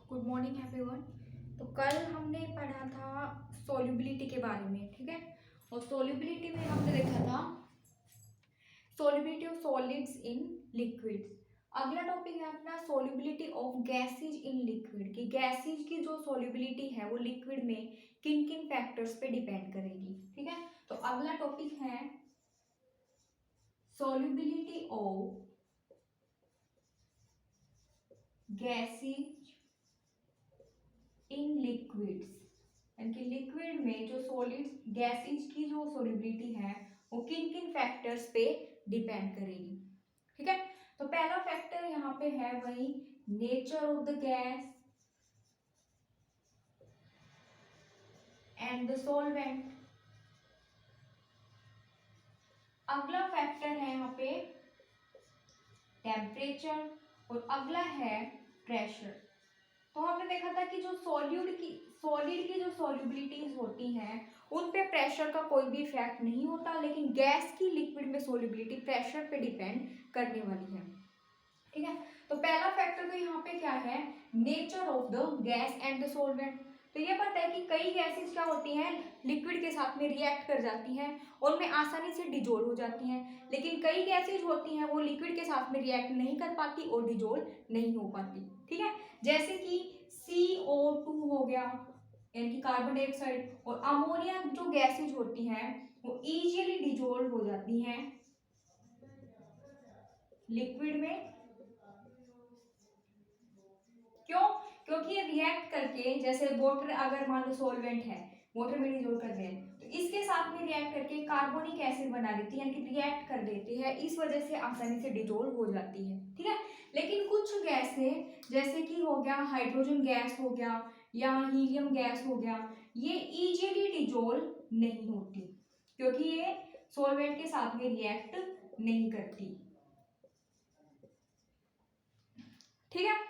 Good morning everyone. तो कल हमने पढ़ा था सोल्यूबिलिटी के बारे में, ठीक है। और सोल्यूबिलिटी में हमने देखा था solubility of solids in liquids. अगला टॉपिक है अपना solubility of gases in liquid, कि गैसेज की जो सोल्यूबिलिटी है वो लिक्विड में किन किन फैक्टर्स पे डिपेंड करेगी, ठीक है। तो अगला टॉपिक है solubility of gases in liquids, यानी कि लिक्विड में जो सॉलिड्स गैसेज की जो सोल्यूबिलिटी है वो किन किन फैक्टर्स पे डिपेंड करेगी, ठीक है। तो पहला फैक्टर यहाँ पे है वही nature of the gas and the solvent. अगला फैक्टर है यहाँ पे टेम्परेचर और अगला है प्रेशर। तो हमने देखा था कि जो सॉलिड की जो सॉल्युबिलिटीज होती हैं उन पे प्रेशर का कोई भी इफेक्ट नहीं होता, लेकिन गैस की लिक्विड में सॉल्युबिलिटी प्रेशर पे डिपेंड करने वाली है, ठीक है। तो पहला फैक्टर तो यहाँ पे क्या है, nature of the gas and the solvent. तो ये पता है कि कई गैसेस क्या होती हैं, लिक्विड के साथ में रिएक्ट कर जाती हैं और उनमें आसानी से डिजोल्व हो जाती हैं, लेकिन कई गैसेज होती हैं वो लिक्विड के साथ में रिएक्ट नहीं कर पाती और डिजोल्व नहीं हो पाती, ठीक है। जैसे कि CO2 हो गया, यानी कि कार्बन डाइऑक्साइड, और अमोनिया जो गैसेज होती हैं वो इजीली डिजोल्व हो जाती हैं लिक्विड में। क्यों? क्योंकि ये रिएक्ट करके, जैसे वाटर अगर मान लो सॉल्वेंट है, वाटर में डिजोल्व कर रहे हैं, तो इसके साथ में रिएक्ट करके कार्बोनिक एसिड बना देती है, यानी कि रिएक्ट कर देती है, इस वजह से आसानी से डिजोल्व हो जाती है, ठीक है। लेकिन कुछ गैसें जैसे कि हो गया हाइड्रोजन गैस हो गया या हीलियम गैस हो गया, ये इजीली डिजोल्व नहीं होती क्योंकि ये सॉल्वेंट के साथ में रिएक्ट नहीं करती, ठीक है।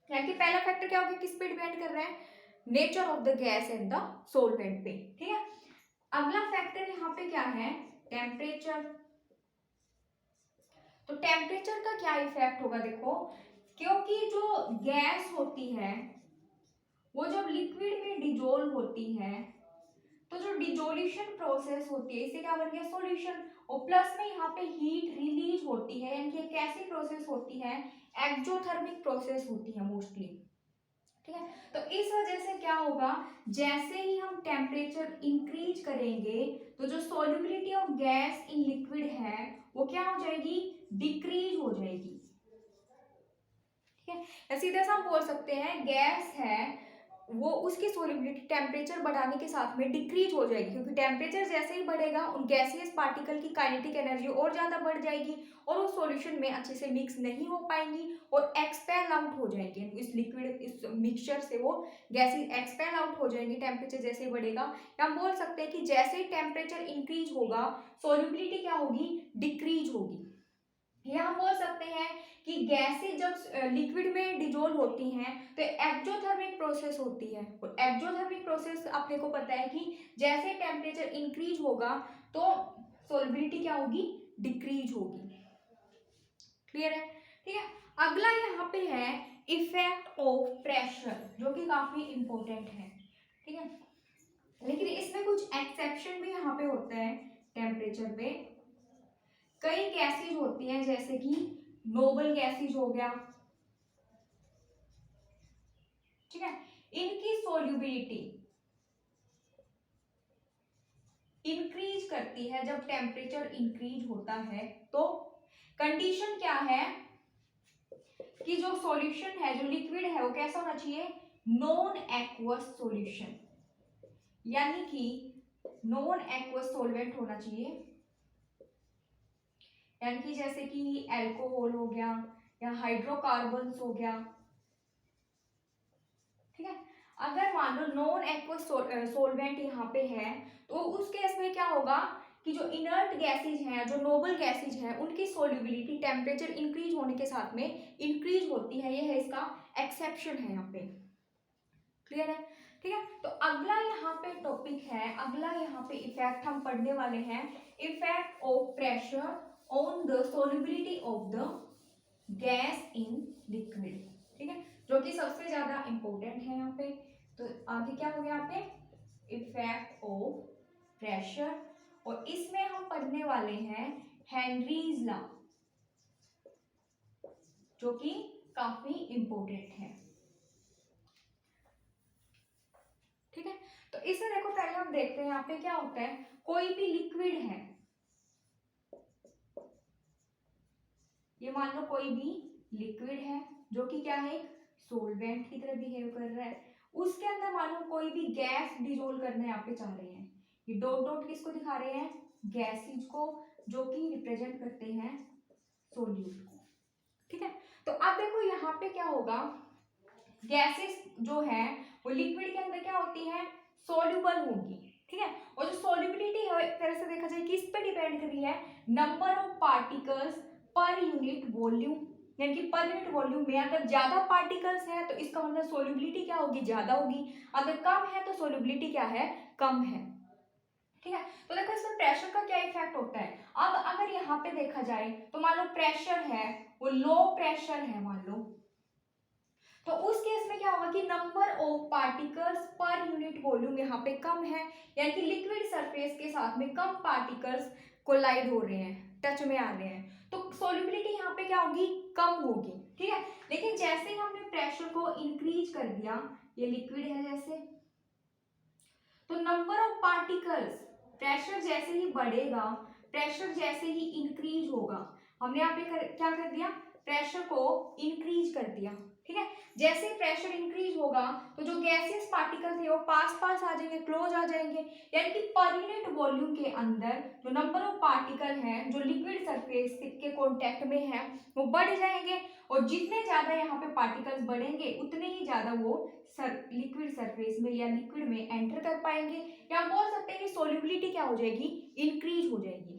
यानी कि पहला फैक्टर क्या हो गया, किस पे डिपेंड कर रहा है, nature of the gas and the solvent पे, ठीक है। अगला फैक्टर यहाँ पे क्या है, टेम्परेचर। तो टेम्परेचर का क्या इफेक्ट होगा, देखो, क्योंकि जो गैस होती है वो जब लिक्विड में डिजोल्व होती है तो जो डिजोल्यूशन प्रोसेस होती है इससे क्या बन गया, सॉल्यूशन। और प्लस में यहाँ पे हीट रिलीज होती है, यानी कि एक ऐसी प्रोसेस होती है, एक्सोथर्मिक प्रोसेस होती है मोस्टली, ठीक है। तो इस वजह से क्या होगा, जैसे ही हम टेम्परेचर इंक्रीज करेंगे तो जो solubility of gas in liquid है वो क्या हो जाएगी, डिक्रीज हो जाएगी, ठीक है। या सीधे से हम बोल सकते हैं गैस है वो उसकी सॉल्युबिलिटी टेम्परेचर बढ़ाने के साथ में डिक्रीज हो जाएगी, क्योंकि टेम्परेचर जैसे ही बढ़ेगा उन गैसियस पार्टिकल की काइनेटिक एनर्जी और ज़्यादा बढ़ जाएगी और वो सॉल्यूशन में अच्छे से मिक्स नहीं हो पाएंगी और एक्सपेल आउट हो जाएंगे, इस लिक्विड इस मिक्सचर से वो गैसेज एक्सपेल आउट हो जाएंगी टेम्परेचर जैसे ही बढ़ेगा। या हम बोल सकते हैं कि जैसे ही टेम्परेचर इंक्रीज होगा सॉल्युबिलिटी क्या होगी, डिक्रीज होगी। या हम बोल सकते हैं कि गैसेज जब लिक्विड में डिजोल्व होती हैं तो एक्सोथर्मिक प्रोसेस होती है, और एक्सोथर्मिक प्रोसेस अपने को पता है कि जैसे टेम्परेचर इंक्रीज होगा तो सॉल्युबिलिटी क्या होगी, डिक्रीज होगी, क्लियर है, ठीक है। अगला यहाँ पे है इफेक्ट ऑफ प्रेशर, जो कि काफी इंपॉर्टेंट है, ठीक है। लेकिन इसमें कुछ एक्सेप्शन भी यहाँ पे होता है टेम्परेचर पे। कई गैसेज होती हैं जैसे कि नोबल गैसेज हो गया, ठीक है, इनकी सोल्यूबिलिटी इंक्रीज करती है जब टेम्परेचर इंक्रीज होता है। तो कंडीशन क्या है कि जो सॉल्यूशन है, जो लिक्विड है, वो कैसा होना चाहिए, नॉन एक्वस सॉल्यूशन, यानी कि नॉन एक्वस सॉल्वेंट होना चाहिए, यानी कि जैसे कि अल्कोहल हो गया या हाइड्रोकार्बन्स हो गया, ठीक है। अगर मान लो नॉन एक्वस सोलवेंट यहाँ पे है तो उस केस में क्या होगा कि जो इनर्ट गैसेज हैं, जो नोबल गैसेज हैं, उनकी सोल्यूबिलिटी टेम्परेचर इंक्रीज होने के साथ में इंक्रीज होती है, ये है इसका एक्सेप्शन है यहाँ पे, क्लियर है, ठीक है। तो अगला यहाँ पे टॉपिक है, अगला यहाँ पे इफेक्ट हम पढ़ने वाले हैं, effect of pressure on the solubility of the gas in liquid, ठीक है। जो जो कि सबसे ज्यादा इंपॉर्टेंट है यहाँ पे। तो आगे क्या हो गया यहाँ पे, इफेक्ट ऑफ प्रेशर, और इसमें हम पढ़ने वाले हैं हेनरीज लॉ, जो कि काफी इंपॉर्टेंट है। ठीक है, तो इसमें देखो पहले हम देखते हैं यहाँ पे क्या होता है, कोई भी लिक्विड है, ये मान लो कोई भी लिक्विड है जो कि क्या है, सोलवेंट की तरह बिहेव कर रहा है, उसके अंदर मान लो कोई भी गैस डिजोल्व करना यहाँ पे चाह रहे हैं, ये डॉट डॉट किसको दिखा रहे हैं, गैसेज को, जो कि रिप्रेजेंट करते हैं सोल्यूट को। ठीक है, तो अब देखो यहाँ पे क्या होगा, गैसेस जो है वो लिक्विड के अंदर क्या होती है, सोल्यूबल होगी। ठीक है, और जो सोल्यूबिलिटी है एक तरह से देखा जाए किस पे डिपेंड कर रही है, number of particles per unit volume, यानी कि पर यूनिट वॉल्यूम में अगर ज्यादा पार्टिकल्स है तो इसका मतलब सोल्यूबिलिटी क्या होगी, ज्यादा होगी, अगर कम है तो सोल्यूबिलिटी क्या है, कम है। ठीक है, तो देखो इसमें प्रेशर का क्या इफेक्ट होता है। अब अगर यहाँ पे देखा जाए तो मान लो प्रेशर है वो लो प्रेशर है मान लो, तो उस केस में क्या होगा कि number of particles per unit volume यहाँ पे कम है, यानी कि लिक्विड सरफेस के साथ में कम पार्टिकल्स कोलाइड हो रहे हैं, टच में आ रहे हैं, तो सोल्यूबिलिटी यहाँ पे क्या होगी, कम होगी। ठीक है, लेकिन जैसे ही हमने प्रेशर को इंक्रीज कर दिया, ये लिक्विड है जैसे, तो नंबर ऑफ पार्टिकल्स, प्रेशर जैसे ही बढ़ेगा, प्रेशर जैसे ही इंक्रीज होगा, हमने यहाँ पे क्या कर दिया, प्रेशर को इंक्रीज कर दिया। ठीक है, जैसे ही प्रेशर इंक्रीज होगा तो जो गैसियस पार्टिकल थे वो पास पास आ जाएंगे, क्लोज आ जाएंगे, यानी कि पर यूनिट वॉल्यूम के अंदर जो नंबर ऑफ पार्टिकल हैं जो लिक्विड सरफेस के कांटेक्ट में है वो बढ़ जाएंगे, और जितने ज्यादा यहाँ पे पार्टिकल्स बढ़ेंगे उतने ही ज्यादा वो लिक्विड सरफेस में या लिक्विड में एंटर कर पाएंगे, या हम बोल सकते हैं कि सोल्यूबिलिटी क्या हो जाएगी, इंक्रीज हो जाएगी।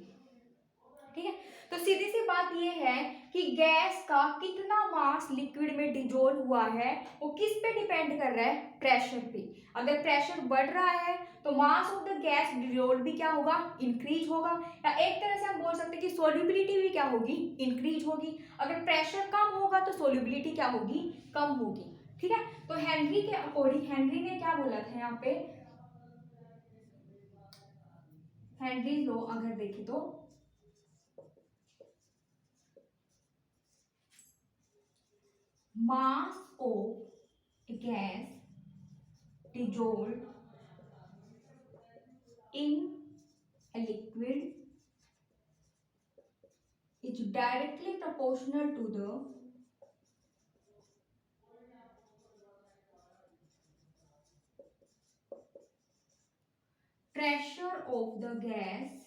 ठीक है, तो सीधी सी बात ये है कि गैस का कितना मास लिक्विड में डिजोल्व हुआ है वो किस पे डिपेंड कर रहा है, प्रेशर पे। अगर प्रेशर बढ़ रहा है तो मास ऑफ द गैस डिजोल्व भी क्या होगा, इंक्रीज होगा, या एक तरह से हम बोल सकते हैं कि सोल्यूबिलिटी भी क्या होगी, इंक्रीज होगी। अगर प्रेशर कम होगा तो सोल्यूबिलिटी क्या होगी, कम होगी। ठीक है, तो हेनरी के अकॉर्डिंग, हेनरी ने क्या बोला था यहाँ पे, हेनरी लॉ अगर देखें तो mass of a gas dissolved in a liquid is directly proportional to the pressure of the gas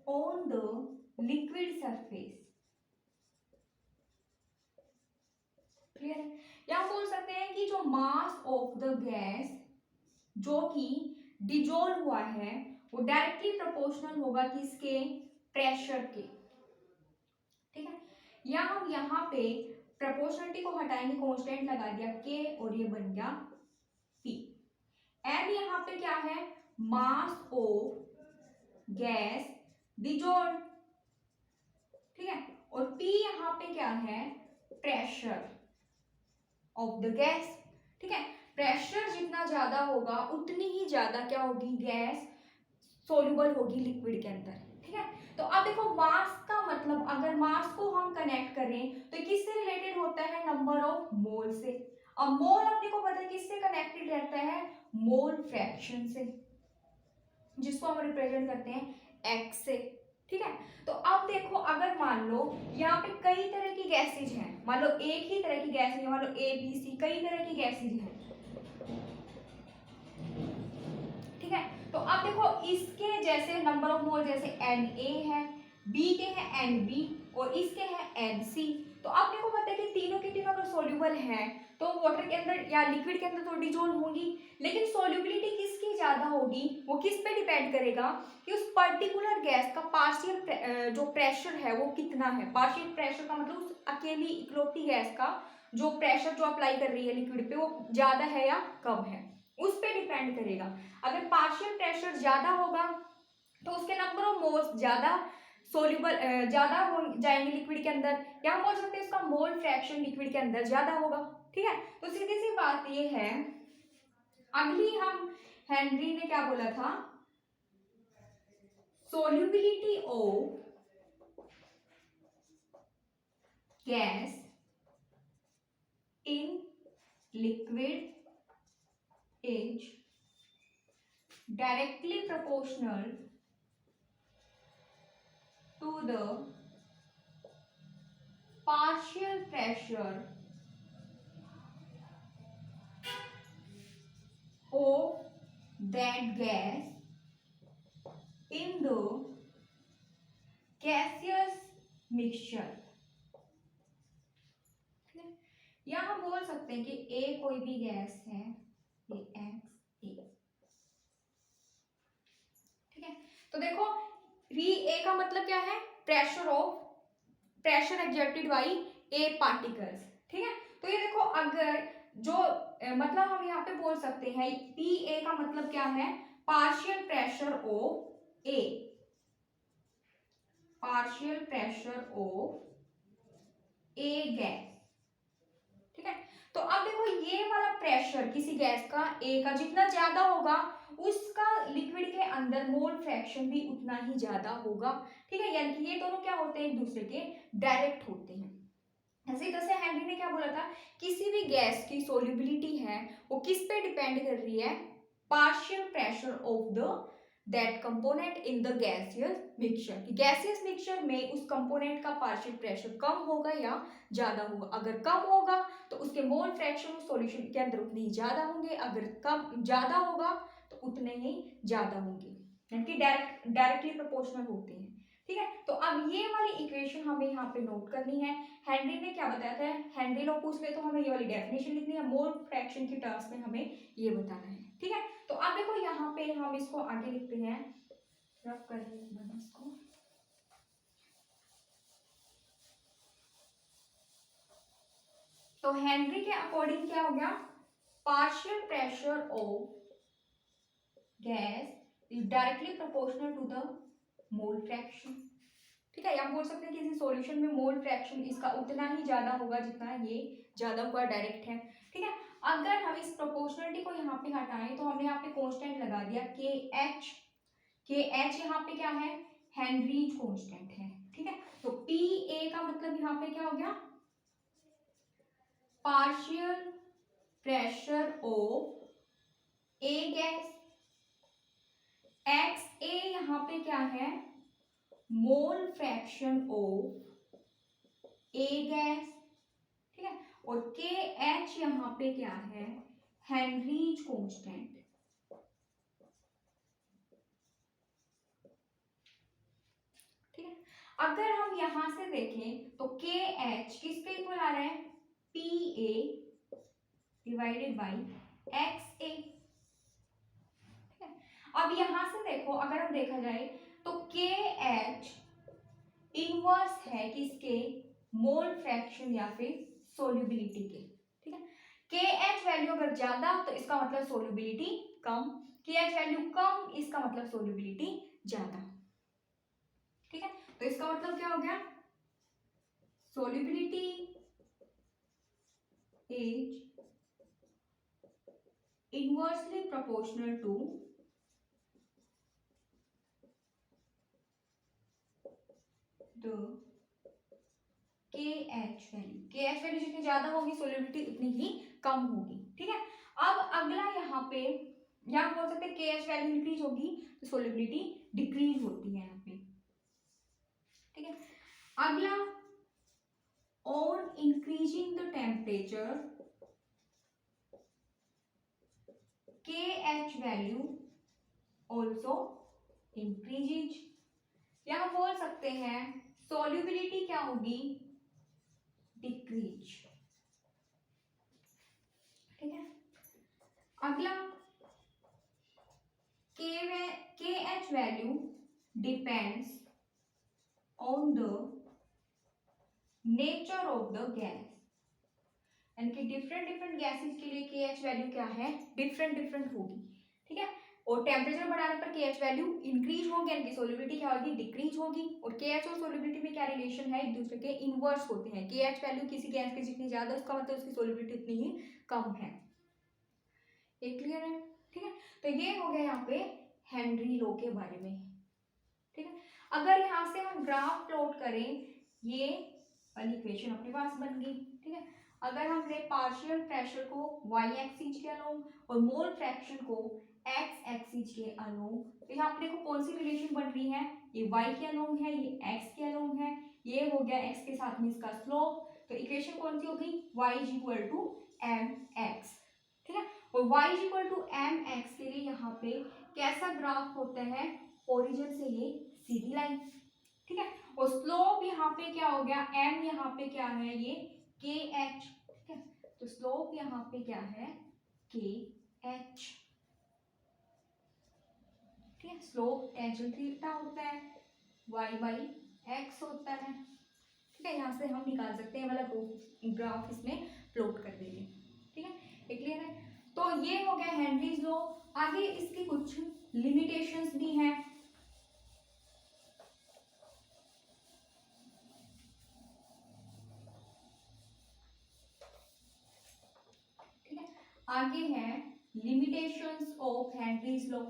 on the liquid surface। Clear है, या बोल सकते हैं कि जो मास ऑफ द गैस जो कि डिजोल्व हुआ है वो डायरेक्टली प्रोपोर्शनल होगा किसके, प्रेशर के। ठीक है, या हम यहाँ पे प्रोपोर्शनलिटी को हटाएंगे, कांस्टेंट लगा दिया के, और ये बन गया पी। एंड यहाँ पे क्या है, मास ऑफ गैस डिजोल्व। ठीक है, और पी यहाँ पे क्या है, प्रेशर ऑफ द गैस। ठीक है, प्रेशर जितना ज्यादा होगा उतनी ही ज्यादा क्या होगी, गैस सोल्यूबल होगी लिक्विड के अंदर। ठीक है, तो अब देखो मास का मतलब, अगर मास को हम कनेक्ट करें तो किससे रिलेटेड होता है, नंबर ऑफ मोल से। अब मोल अपने को पता है किससे कनेक्टेड रहता है, मोल फ्रैक्शन से, जिसको हम रिप्रेजेंट करते हैं एक्स से। ठीक है, तो अब देखो अगर मान लो यहाँ पे कई तरह की गैसेज हैं, मान लो एक ही तरह की गैस है, मान लो ए बी सी, कई तरह की गैसेज हैं। ठीक है, तो अब देखो इसके जैसे नंबर ऑफ मोल जैसे Na है, बी के हैं Nb, और इसके हैं Nc। तो अब देखो पता है कि तीनों के तीनों अगर सोल्यूबल हैं तो वाटर के अंदर या लिक्विड के अंदर तो डिजोल्व होंगी, लेकिन सोल्यूबिलिटी किसकी ज्यादा होगी, वो किस पे डिपेंड करेगा कि उस पर्टिकुलर गैस का पार्शियल जो प्रेशर है वो कितना है। पार्शियल प्रेशर का मतलब उस अकेली इकलौती गैस का जो प्रेशर जो अप्लाई कर रही है लिक्विड पे वो ज्यादा है या कम है, उस पे डिपेंड करेगा। अगर पार्शियल प्रेशर ज्यादा होगा तो उसके नंबर ऑफ मोल्स ज्यादा सोल्यूबल ज्यादा हो जाएंगे लिक्विड के अंदर, या हम बोल सकते हैं इसका मोल फ्रैक्शन लिक्विड के अंदर ज्यादा होगा। ठीक है, तो सीधी सी बात ये है। अगली हम हेनरी ने क्या बोला था, solubility of gas in liquid is directly proportional to the partial pressure of that gas in the gaseous mixture। या हम बोल सकते हैं कि ए कोई भी गैस है, ये एक्स ए। ठीक है, तो देखो वी ए का मतलब क्या है, pressure exerted by A particles. ठीक है, तो ये देखो अगर जो मतलब हम यहाँ पे बोल सकते हैं पी ए का मतलब क्या है, partial pressure of A, partial pressure of A gas. ठीक है, तो अब देखो ये वाला प्रेशर किसी गैस का ए का जितना ज्यादा होगा उसका लिक्विड के अंदर मोल फ्रैक्शन भी उतना ही ज्यादा होगा। ठीक है, यानी कि ये दोनों क्या होते हैं, एक दूसरे के डायरेक्ट होते हैं। ऐसे जैसे हेनरी ने क्या बोला था, किसी भी गैस की सोल्यूबिलिटी है वो किस पे डिपेंड कर रही है, partial pressure of the that component in the gaseous mixture. Gaseous mixture में उस कंपोनेंट का पार्शियल प्रेशर कम होगा या ज्यादा होगा। अगर कम होगा तो उसके मोल फ्रैक्शन उस सॉल्यूशन के अंदर उतने ही ज्यादा होंगे, अगर कम ज्यादा होगा तो उतने ही ज्यादा होंगे, यानी कि डायरेक्टली प्रोपोर्शनल होते हैं। ठीक है, तो अब ये वाली इक्वेशन हमें यहाँ पे नोट करनी है। हेनरी ने क्या बताया था, हेनरी लोग पूछ ले तो हमें ये वाली डेफिनेशन लिखनी है, मोल फ्रैक्शन की टर्म्स में हमें ये बताना है। ठीक है, तो अब देखो यहाँ पे हम इसको आगे लिखते हैं, रब करिए इसको। तो हेनरी के अकॉर्डिंग क्या हो गया, partial pressure of gas is directly proportional to the mole fraction. ठीक है, हम बोल सकते हैं कि किसी सॉल्यूशन में मोल फ्रैक्शन इसका उतना ही ज्यादा होगा जितना ये ज्यादा हुआ डायरेक्ट है। ठीक है, अगर हम इस प्रोपोर्शनलिटी को यहाँ पे हटाएं तो हमने यहाँ पे कांस्टेंट लगा दिया के एच यहाँ पे क्या है, हेनरीज कांस्टेंट है। ठीक है, तो पी ए का मतलब यहाँ पे क्या हो गया, partial pressure of A gas, X A यहाँ पे क्या है, mole fraction of A gas. ठीक है, और के एच यहाँ पे क्या है, हेनरीज कांस्टेंट। ठीक है, अगर हम यहां से देखें तो के एच किसके इक्वल आ रहा है, P A divided by X A. अब यहां से देखो अगर हम देखा जाए तो के एच इनवर्स है किसके, मोल फ्रैक्शन या फिर सोल्यूबिलिटी के। ठीक है, के एच वैल्यू अगर ज्यादा तो इसका मतलब सोल्यूबिलिटी कम, के एच वैल्यू कम इसका मतलब सोल्यूबिलिटी ज्यादा। ठीक है, तो इसका मतलब क्या हो गया, solubility is inversely proportional to the K H value. K H value जितनी ज्यादा होगी सोल्यूबिलिटी उतनी ही कम होगी। ठीक है, अब अगला यहाँ पे यहाँ बोल सकते हैं के एच वैल्यू इंक्रीज होगी तो सोल्यूबिलिटी डिक्रीज होती है यहाँ पे। ठीक है, अगला, ऑन इंक्रीजिंग द टेम्परेचर के एच वैल्यू ऑल्सो इंक्रीजेज, या हम बोल सकते हैं सोल्यूबिलिटी क्या होगी, डिक्रीज। ठीक है, अगला, के H value depends on the nature of the gas, यानी कि डिफरेंट गैसेस के लिए के एच वैल्यू क्या है, डिफरेंट होगी। ठीक है, और टेम्परेचर बढ़ाने पर KH वैल्यू इंक्रीज होगी, इनकी सोलिबिलिटी क्या होगी, डिक्रीज होगी। और KH और सोलिबिलिटी में क्या रिलेशन है, एक दूसरे के इनवर्स होते हैं। KH वैल्यू किसी गैस की जितनी ज्यादा उसका मतलब उसकी सोलिबिलिटी उतनी ही कम है। ये क्लियर है? ठीक है, तो ये हो गया यहाँ पे हेनरी लॉ के बारे में। ठीक है, अगर यहाँ से हम ग्राफ प्लॉट करें, ये वाली इक्वेशन अपने पास बन गई। ठीक है, अगर हम ले पार्शियल प्रेशर को y एक्सिस के अलोंग और मोल फ्रैक्शन को x एक्सिस के अलोंग, तो यहाँ अपने को कौन सी रिलेशन बन रही है, ये y के अलोंग है, ये x के अलोंग है, ये हो गया x के साथ में इसका स्लोप। तो इक्वेशन कौन सी होगी, y is equal to mx। ठीक है, और y is equal to mx के लिए यहाँ पे कैसा ग्राफ होता है, ओरिजिन से ये सीधी लाइन। ठीक है, और स्लोप यहाँ पे क्या हो गया, m यहाँ पे क्या है, ये kh। ठीक है, तो स्लोप यहाँ पे क्या है, kh। ठीक है, स्लोप टेंजेंट थीटा होता है, y बाई x होता है। ठीक है, यहाँ से हम निकाल सकते हैं वाला ग्राफ इसमें प्लॉट कर देंगे। ठीक है, ये क्लियर है? तो ये हो गया हेनरीज लॉ। आगे इसकी कुछ लिमिटेशंस भी हैं। ठीक है, आगे है लिमिटेशंस ऑफ हेनरीज लॉ।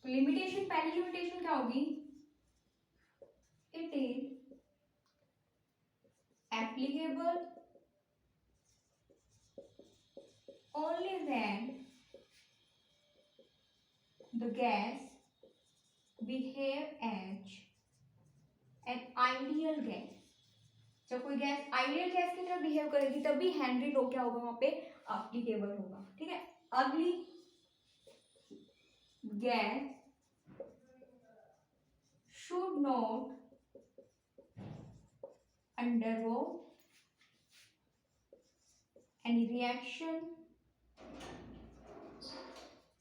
तो लिमिटेशन, पहली लिमिटेशन क्या होगी, it is applicable only when the gas behave as an ideal gas। जब कोई गैस आइडियल गैस की तरह बिहेव करेगी तभी हेनरी लॉ क्या होगा, वहां पे एप्लीकेबल होगा। ठीक है, अगली gas should not undergo any reaction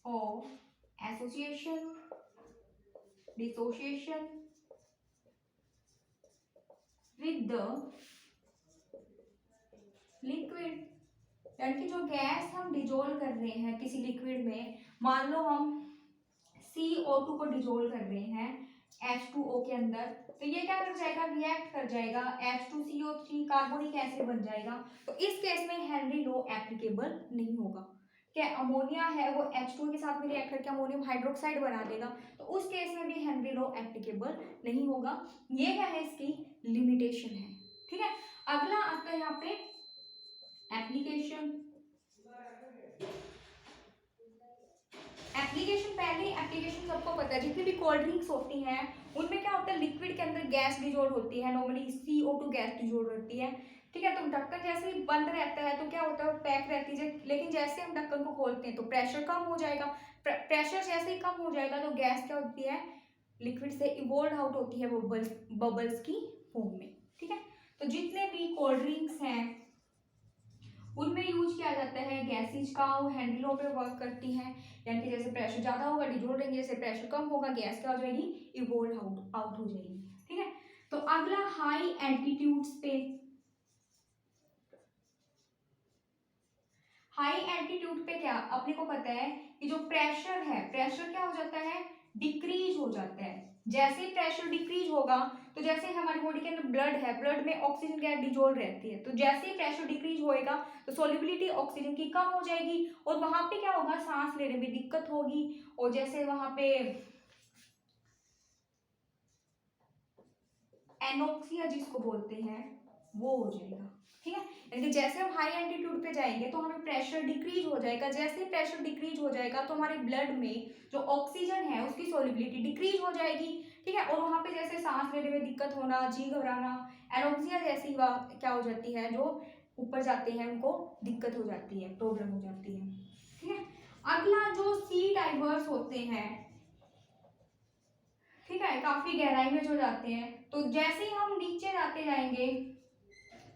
of association, dissociation with the liquid। यानी कि जो गैस हम डिजोल्व कर रहे हैं किसी लिक्विड में, मान लो हम CO2 को डिजोल्व कर रहे हैं H2O के अंदर, तो ये क्या कर जाएगा, रिएक्ट कर जाएगा, H2CO3 कार्बोनिक एसिड बन जाएगा। तो इस केस में हेनरी लॉ एप्लीकेबल नहीं होगा। क्या अमोनिया है वो H2O के साथ में रिएक्ट करके अमोनियम हाइड्रोक्साइड बना देगा, तो उस केस में भी हेनरी लॉ एप्लीकेबल नहीं होगा। ये क्या है, इसकी लिमिटेशन है। ठीक है, अगला आता है यहाँ पे एप्लीकेशन। एप्लीकेशन, पहले एप्लीकेशन सबको पता है, जितनी भी कोल्ड ड्रिंक्स होती हैं उनमें क्या होता है, लिक्विड के अंदर गैस डिजोल्व होती है, नॉर्मली CO2 गैस डिजोल्व होती है। ठीक है, तो ढक्कन जैसे ही बंद रहता है तो क्या होता है, पैक रहती है, लेकिन जैसे हम ढक्कन को खोलते हैं तो प्रेशर कम हो जाएगा। प्रेशर जैसे ही कम हो जाएगा तो गैस क्या होती है, लिक्विड से इवोल्व आउट होती है बबल्स की फॉर्म में। ठीक है, तो जितने भी कोल्ड ड्रिंक्स हैं उनमें यूज किया जाता है गैसेज का, वो हेनरी लॉ पे वर्क करती हैं। यानी कि जैसे प्रेशर ज़्यादा होगा डिजोल्व रहेंगे, जैसे प्रेशर कम होगा गैस क्या हो जाएगी, इवोल्व आउट हो जाएगी। ठीक है, तो अगला हाई एल्टीट्यूड्स पे, हाई एल्टीट्यूड पे क्या अपने को पता है कि जो प्रेशर है, प्रेशर क्या हो जाता है, डिक्रीज हो जाता है। जैसे प्रेशर डिक्रीज होगा तो जैसे हमारी बॉडी के अंदर ब्लड है, ब्लड में ऑक्सीजन गैस डिजोल्व रहती है, तो जैसे ही प्रेशर डिक्रीज होएगा तो सोलिबिलिटी ऑक्सीजन की कम हो जाएगी और वहां पे क्या होगा, सांस लेने में दिक्कत होगी। और जैसे वहां पे एनोक्सिया जिसको बोलते हैं वो हो जाएगा। ठीक है, यानी कि जैसे हम हाई एल्टीट्यूड पे जाएंगे तो हमें प्रेशर डिक्रीज हो जाएगा, जैसे ही प्रेशर डिक्रीज हो जाएगा तो हमारे ब्लड में जो ऑक्सीजन है उसकी सोलिबिलिटी डिक्रीज हो जाएगी। ठीक है, और वहां पे जैसे सांस लेने में दिक्कत होना, जी घबराना, एनोक्सिया जैसी क्या हो जाती है, जो ऊपर जाते हैं उनको दिक्कत हो जाती है, प्रॉब्लम हो जाती है। ठीक है, अगला जो सी डाइवर्स होते हैं, ठीक है, काफी गहराई में जो जाते हैं, तो जैसे ही हम नीचे जाते जाएंगे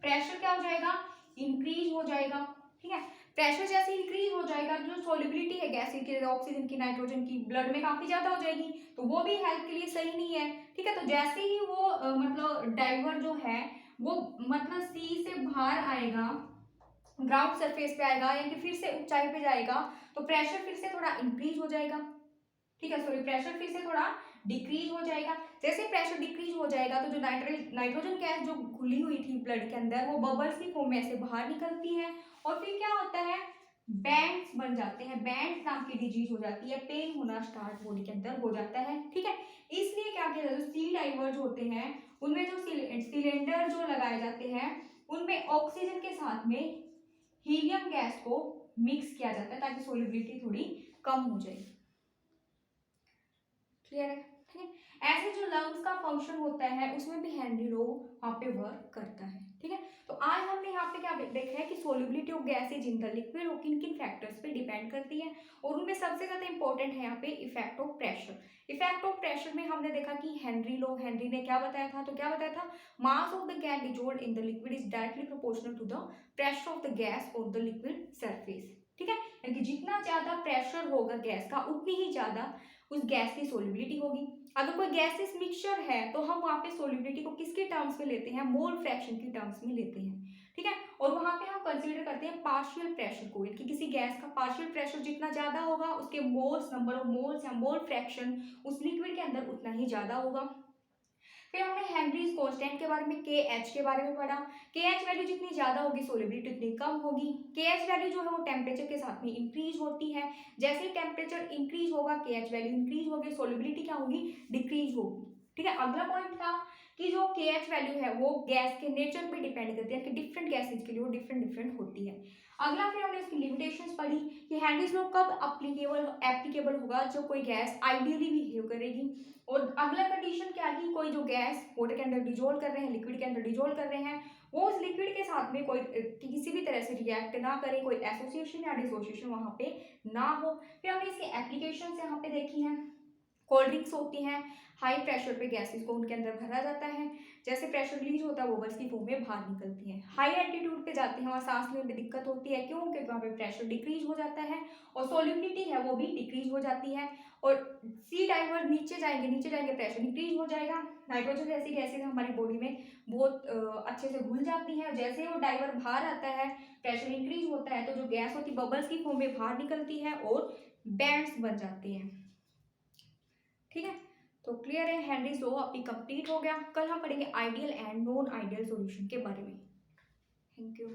प्रेशर क्या हो जाएगा, इंक्रीज हो जाएगा। ठीक है, प्रेशर जैसे इंक्रीज हो जाएगा जो सोलिबिलिटी है गैस की, ऑक्सीजन की, नाइट्रोजन की ब्लड में काफी ज्यादा हो जाएगी, तो वो भी हेल्थ के लिए सही नहीं है। ठीक है, तो जैसे ही वो मतलब डाइवर जो है वो मतलब सी से बाहर आएगा, ग्राउंड सरफेस पे आएगा या कि फिर से ऊंचाई पे जाएगा, तो प्रेशर फिर से थोड़ा इंक्रीज हो जाएगा, ठीक है, सॉरी प्रेशर फिर से थोड़ा डिक्रीज हो जाएगा। जैसे प्रेशर डिक्रीज हो जाएगा तो जो नाइट्रोजन गैस जो घुली हुई थी ब्लड के अंदर वो बबल्स की फॉर्म में ऐसे बाहर निकलती है और फिर क्या होता है, बैंड्स बन जाते हैं, बैंड्स नाम की डिजीज हो जाती है, पेन होना स्टार्ट बॉडी के अंदर हो जाता है, ठीक है। इसलिए क्या किया जाता है, सी डाइवर्स होते हैं उनमें जो सिलेंडर जो लगाए जाते हैं उनमें ऑक्सीजन के साथ में हीलियम गैस को मिक्स किया जाता है ताकि सोलिबिलिटी थोड़ी कम हो जाए। क्लियर है, ठीक है। ऐसे जो लंग्स का फंक्शन होता है उसमें भी हेनरी लो वहाँ पे वर्क करता है, ठीक है। तो आज हमने यहाँ पे क्या देखा है कि solubility of gases in the liquid वो किन किन फैक्टर्स पे डिपेंड करती है और उनमें सबसे ज्यादा इंपॉर्टेंट है यहाँ पे effect of pressure. Effect of pressure में हमने देखा कि हेनरी ने क्या बताया था, तो क्या बताया था, mass of the gas dissolved in the liquid is directly proportional to the pressure of the gas on the liquid surface, ठीक है। यानी कि जितना ज्यादा प्रेशर होगा गैस का उतनी ही ज्यादा उस गैस की सोलिबिलिटी होगी। अगर कोई गैसेस मिक्सचर है तो हम वहाँ पे सोलिबिलिटी को किसके टर्म्स में लेते हैं, मोल फ्रैक्शन की टर्म्स में लेते हैं, ठीक है। और वहाँ पे हम कंसीडर करते हैं पार्शियल प्रेशर को, कि किसी गैस का पार्शियल प्रेशर जितना ज्यादा होगा उसके मोल्स, नंबर ऑफ मोल्स या मोल फ्रैक्शन उस लिक्विड के अंदर उतना ही ज्यादा होगा। फिर हमने हेनरीज कांस्टेंट के बारे में, के एच के बारे में पढ़ा। के एच वैल्यू जितनी ज्यादा होगी सोलिबिलिटी उतनी कम होगी। के एच वैल्यू जो है वो टेम्परेचर के साथ में इंक्रीज होती है, जैसे ही टेम्परेचर इंक्रीज होगा के एच वैल्यू इंक्रीज होगी, सोलिबिलिटी क्या होगी, डिक्रीज होगी, ठीक है। अगला पॉइंट था कि जो के एच वैल्यू है वो गैस के नेचर पे डिपेंड करती है कि डिफरेंट गैसेज के लिए वो डिफरेंट डिफरेंट होती है। अगला फिर हमने इसकी लिमिटेशंस पढ़ी कि हेनरीज लॉ कब एप्लीकेबल होगा, जो कोई गैस आइडियली बिहेव करेगी। और अगला कंडीशन क्या थी, कोई जो गैस वाटर के अंदर डिजोल्व कर रहे हैं, लिक्विड के अंदर डिजोल्व कर रहे हैं, वो उस लिक्विड के साथ में कोई किसी भी तरह से रिएक्ट ना करे, कोई एसोसिएशन या डिसोसिएशन वहां पे ना हो। फिर हमने इसकी एप्लीकेशन यहाँ पे देखी है। कोल्ड ड्रिंक्स होती हैं, हाई प्रेशर पे गैसेस को उनके अंदर भरा जाता है, जैसे प्रेशर रिलीज होता है वो बबल्स की फॉर्म में बाहर निकलती हैं। हाई एल्टीट्यूड पे जाते हैं वहाँ सांस लेने में दिक्कत होती है, क्यों, क्योंकि वहाँ पे प्रेशर डिक्रीज हो जाता है और सोलिबिलिटी है वो भी डिक्रीज हो जाती है। और सी डाइवर्स नीचे जाएंगे प्रेशर इंक्रीज हो जाएगा। नाइट्रोजन जैसी गैसेज हमारी बॉडी में बहुत अच्छे से घुल जाती हैं, जैसे वो डाइवर बाहर आता है प्रेशर इंक्रीज होता है तो जो गैस होती है बबल्स की फॉर्म में बाहर निकलती है और बैंड्स बन जाती हैं, ठीक है। तो क्लियर है, हेनरीज लॉ अभी कंप्लीट हो गया। कल हम पढ़ेंगे ideal and non ideal solution के बारे में। Thank you.